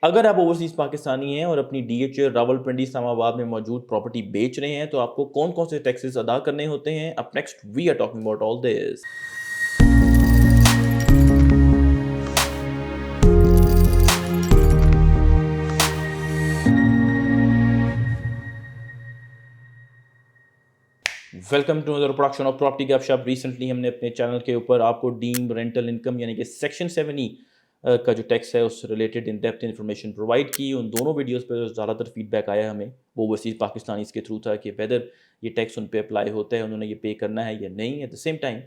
अगर आप ओवरसीज़ पाकिस्तानी हैं और अपनी डीएचए रावलपिंडी इस्लामाबाद में मौजूद प्रॉपर्टी बेच रहे हैं, तो आपको कौन-कौन से टैक्सेस अदा करने होते हैं? Up next we are talking about all this. Welcome to another production of Property Gupshup. Recently हमने अपने चैनल के ऊपर आपको डीम्ड रेंटल इनकम यानी कि सेक्शन 7 का जो टैक्स है उससे रिलेटेड इन डेप्थ इन्फॉर्मेशन प्रोवाइड की। उन दोनों वीडियोस पे जो ज़्यादातर फीडबैक आया हमें वो ओवरसीज़ पाकिस्तानीज़ के थ्रू था कि वेदर ये टैक्स उन पे अप्लाई होता है, उन्होंने ये पे करना है या नहीं। एट द सेम टाइम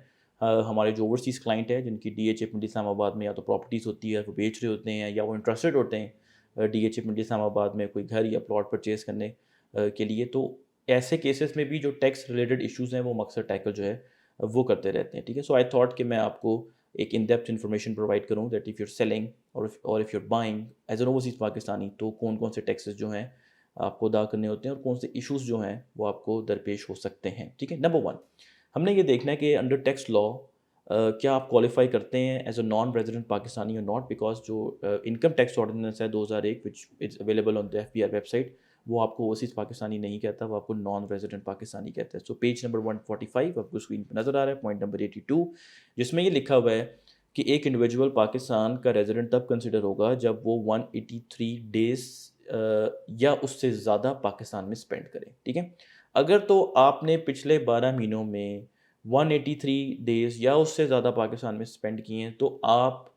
हमारे जो ओवरसीज़ क्लाइंट है जिनकी डीएचए पिंडी इस्लामाबाद में या तो प्रॉपर्टीज़ होती है, वो बेच रहे होते हैं या वो इंटरेस्टेड होते हैं डीएचए पिंडी इस्लामाबाद में कोई घर या प्लॉट परचेज़ करने के लिए, तो ऐसे केसेस में भी जो टैक्स रिलेटेड इश्यूज़ हैं वो अक्सर टैकल जो है वो करते रहते हैं। ठीक है, सो आई थॉट कि मैं आपको एक इन डेप्थ इन्फॉर्मेशन प्रोवाइड करूँ that if you are selling और if you are buying as an overseas Pakistani, तो कौन कौन से टैक्सेस जो हैं आपको अदा करने होते हैं और कौन से इश्यूज़ जो हैं वो आपको दरपेश हो सकते हैं। ठीक है, नंबर वन, हमने ये देखना है कि अंडर टैक्स लॉ क्या आप क्वालिफाई करते हैं as a non resident Pakistani और नॉट, बिकॉज जो इनकम टैक्स ऑर्डिनेंस है 2001 which is available on the FBR website, वो आपको ओवरसीज़ पाकिस्तानी नहीं कहता, वो आपको नॉन रेजिडेंट पाकिस्तानी कहता है। सो पेज नंबर 145 आपको स्क्रीन पर नज़र आ रहा है, पॉइंट नंबर 82, जिसमें ये लिखा हुआ है कि एक इंडिविजुअल पाकिस्तान का रेजिडेंट तब कंसिडर होगा जब वो 183 डेज़ या उससे ज़्यादा पाकिस्तान में स्पेंड करें। ठीक है, अगर तो आपने पिछले 12 महीनों में 183 डेज़ या उससे ज़्यादा पाकिस्तान में स्पेंड किए हैं, तो आप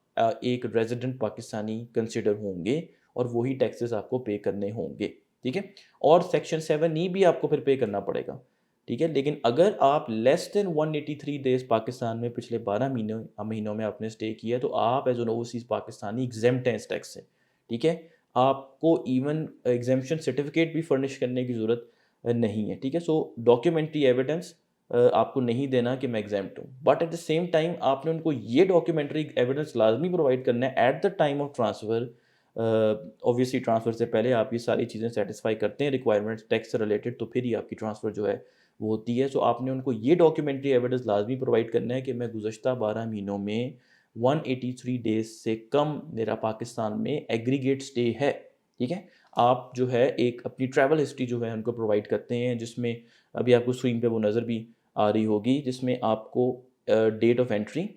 एक रेजिडेंट पाकिस्तानी कंसिडर होंगे और वही टैक्सेस आपको पे करने होंगे। ठीक है, और सेक्शन 7 भी आपको फिर पे करना पड़ेगा। ठीक है, लेकिन अगर आप लेस देन 183 डेज़ पाकिस्तान में पिछले 12 महीनों में आपने स्टे किया, तो आप as an overseas Pakistani exempt हैं इस टैक्स से। ठीक है, आपको इवन एग्जेम्पशन सर्टिफिकेट भी फर्निश करने की ज़रूरत नहीं है। ठीक है, सो डॉक्यूमेंट्री एविडेंस आपको नहीं देना कि मैं एग्जेम्प्ट हूँ, but at the same time आपने उनको ये डॉक्यूमेंट्री एविडेंस लाजमी प्रोवाइड करना है at the time of transfer. Obviously transfer से पहले आप ये सारी चीज़ें सेटिस्फाई करते हैं रिक्वायरमेंट्स टैक्स से रिलेटेड, तो फिर ही आपकी ट्रांसफ़र जो है वो होती है। सो आपने उनको ये डॉक्यूमेंट्री एविडेंस लाजमी प्रोवाइड करना है कि मैं गुज़श्ता 12 महीनों में 183 डेज़ से कम मेरा पाकिस्तान में एग्रीगेट स्टे है। ठीक है, आप जो है एक अपनी ट्रैवल हिस्ट्री जो है उनको प्रोवाइड करते हैं, जिसमें अभी आपको स्क्रीन पे वो नज़र भी आ रही होगी, जिसमें आपको डेट ऑफ एंट्री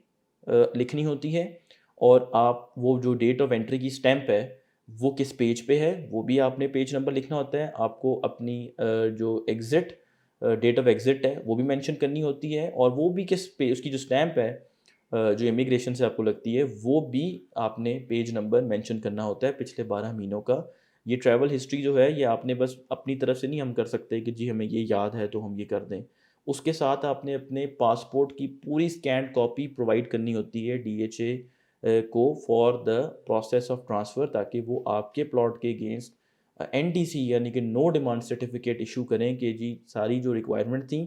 लिखनी होती है और आप वो जो डेट ऑफ एंट्री की स्टैम्प है वो किस पेज पे है वो भी आपने पेज नंबर लिखना होता है। आपको अपनी जो एग्ज़िट डेट ऑफ एग्ज़िट है वो भी मेंशन करनी होती है, और वो भी किस पे उसकी जो स्टैम्प है जो इमिग्रेशन से आपको लगती है वो भी आपने पेज नंबर मेंशन करना होता है पिछले 12 महीनों का। ये ट्रैवल हिस्ट्री जो है ये आपने बस अपनी तरफ से नहीं हम कर सकते कि जी हमें ये याद है तो हम ये कर दें। उसके साथ आपने अपने पासपोर्ट की पूरी स्कैन्ड कॉपी प्रोवाइड करनी होती है डीएचए को for the process of transfer, ताकि वो आपके प्लॉट के अगेंस्ट एनडीसी यानी कि नो डिमांड सर्टिफिकेट इशू करें कि जी सारी जो रिक्वायरमेंट थी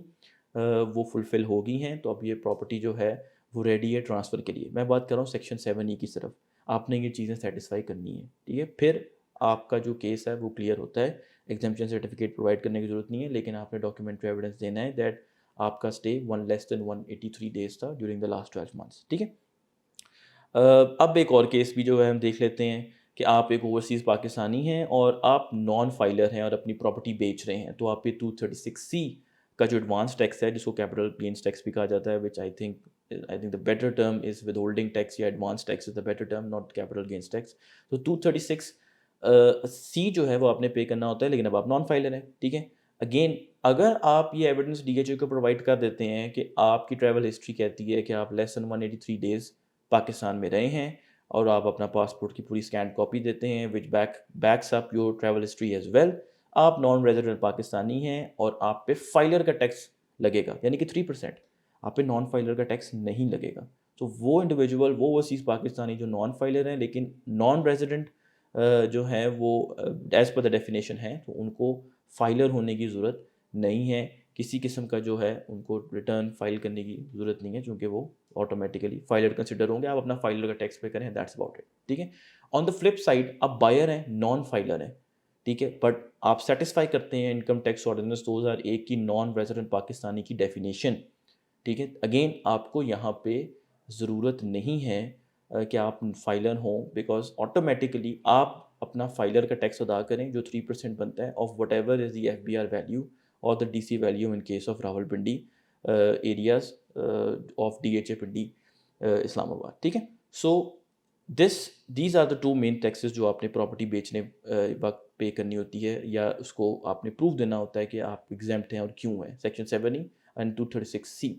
वो फुलफ़िल हो गई हैं, तो अब ये प्रॉपर्टी जो है वो रेडी है ट्रांसफ़र के लिए। मैं बात कर रहा हूँ सेक्शन 7 की सिर्फ, आपने ये चीज़ें सेटिस्फाई करनी है। ठीक है, फिर आपका जो केस है वो क्लियर होता है। एग्जेम्पशन सर्टिफिकेट प्रोवाइड करने की ज़रूरत नहीं है, लेकिन आपने डॉक्यूमेंट्री एविडेंस देना है दैट आपका stay one less than 183 days था ड्यूरिंग द लास्ट 12 मंथ्स। ठीक है, अब एक और केस भी जो है हम देख लेते हैं कि आप एक ओवरसीज़ पाकिस्तानी हैं और आप नॉन फाइलर हैं और अपनी प्रॉपर्टी बेच रहे हैं, तो आप ये 236C का जो एडवांस टैक्स है जिसको कैपिटल गेन्स टैक्स भी कहा जाता है, which I think the better term is withholding tax या advance tax is the better term, not capital gains tax. तो 236 सी जो है वो आपने पे करना होता है, लेकिन अब आप नॉन फाइलर हैं। ठीक है, अगेन अगर आप ये एविडेंस डीएचए को प्रोवाइड कर देते हैं कि आपकी ट्रैवल हिस्ट्री कहती है कि आप लेस देन 183 डेज़ पाकिस्तान में रहे हैं और आप अपना पासपोर्ट की पूरी स्कैन कॉपी देते हैं which backs up your travel history as well, आप नॉन रेजिडेंट पाकिस्तानी हैं और आप पे फाइलर का टैक्स लगेगा यानी कि 3%, आप पे नॉन फाइलर का टैक्स नहीं लगेगा। तो वो इंडिविजुअल वो ओवरसीज़ पाकिस्तानी जो नॉन फाइलर हैं लेकिन नॉन रेजिडेंट जो है वो एज़ पर द डेफिनेशन है, तो उनको फाइलर होने की ज़रूरत नहीं है। किसी किस्म का जो है उनको रिटर्न फाइल करने की ज़रूरत नहीं है, क्योंकि वो ऑटोमेटिकली फाइलर कंसिडर होंगे। आप अपना फाइलर का टैक्स पे करें, दैट्स अबाउट इट। ठीक है, ऑन द फ्लिप साइड आप बायर हैं, नॉन फाइलर हैं। ठीक है, बट आप सेटिस्फाई करते हैं इनकम टैक्स ऑर्डिनेंस 2001 की नॉन रेजिडेंट पाकिस्तानी की डेफिनेशन। ठीक है, अगेन आपको यहाँ पे ज़रूरत नहीं है कि आप फाइलर हों, बिकॉज ऑटोमेटिकली आप अपना फाइलर का टैक्स अदा करें जो 3% बनता है of whatever is the FBR value और the DC value in case of Rawalpindi areas of DHA Pindi Islamabad, ठीक है। So these are the two main taxes जो आपने प्रॉपर्टी बेचने वक्त पे करनी होती है, या उसको आपने प्रूफ देना होता है कि आप एग्जेम्प्ट हैं और क्यों हैं, section 7E and 236C।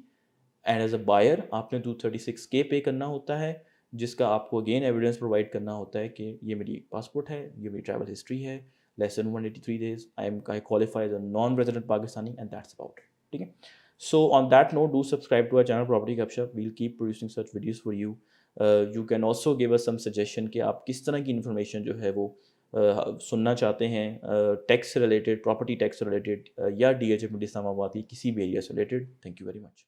And as a buyer आपने 236K पे करना होता है, जिसका आपको अगेन एविडेंस प्रोवाइड करना होता है कि ये मेरी पासपोर्ट है, ये मेरी ट्रैवल हिस्ट्री है, less than 183 days, I qualify as a non resident Pakistani and that's about it, ठीक है। So on that note, do subscribe to our channel property Gupshup, we'll keep producing such videos for you. You can also give us some suggestion कि आप किस तरह की information जो है वो सुनना चाहते हैं, tax related, property tax related, या DHA इस्लामाबाद की किसी भी एरिया से related. Thank you very much.